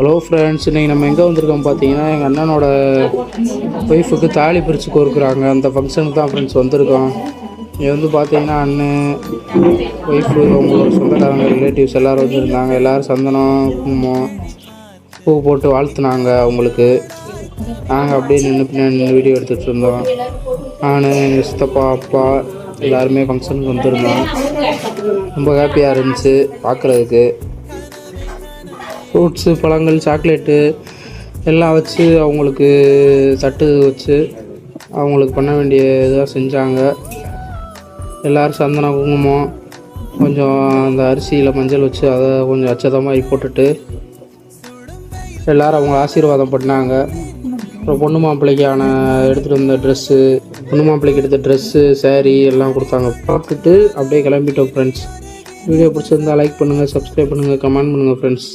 Hello friends, இன்றைக்கி நம்ம எங்கே வந்திருக்கோம் பார்த்தீங்கன்னா, எங்கள் அண்ணனோட ஒய்ஃபுக்கு தாலி பிரித்து கோர்க்குறாங்க. அந்த ஃபங்க்ஷனுக்கு தான் ஃப்ரெண்ட்ஸ் வந்திருக்கோம். இது வந்து பார்த்தீங்கன்னா அண்ணன் ஒய்ஃபு அவங்களோட சொந்தக்காரங்க ரிலேட்டிவ்ஸ் எல்லோரும் வந்துருந்தாங்க. எல்லோரும் சந்தனம் குங்குமம் பூ போட்டு வாழ்த்துனாங்க அவங்களுக்கு. நாங்கள் அப்படியே நின்று வீடியோ எடுத்துகிட்டு இருந்தோம். நான் எங்கள் சித்தப்பா அப்பா எல்லாருமே ஃபங்க்ஷனுக்கு வந்துருந்தோம். ரொம்ப ஹாப்பியாக இருந்துச்சு பார்க்குறதுக்கு. ஃப்ரூட்ஸு, பழங்கள், சாக்லேட்டு எல்லாம் வச்சு அவங்களுக்கு தட்டு வச்சு அவங்களுக்கு பண்ண வேண்டிய இதாக செஞ்சாங்க. எல்லோரும் சந்தனம் குங்குமம் கொஞ்சம் அந்த அரிசியில் மஞ்சள் வச்சு அதை கொஞ்சம் அச்சதமாக போட்டுட்டு எல்லோரும் அவங்க ஆசீர்வாதம் பண்ணாங்க. அப்புறம் பொண்ணு மாப்பிள்ளைக்கான எடுத்துகிட்டு வந்த ட்ரெஸ்ஸு, பொண்ணு மாப்பிள்ளைக்கு எடுத்த ட்ரெஸ்ஸு, சேரீ எல்லாம் கொடுத்தாங்க. பார்த்துட்டு அப்படியே கிளம்பிட்டோம் ஃப்ரெண்ட்ஸ். வீடியோ பிடிச்சிருந்தா லைக் பண்ணுங்கள், சப்ஸ்கிரைப் பண்ணுங்கள், கமெண்ட் பண்ணுங்கள் ஃப்ரெண்ட்ஸ்.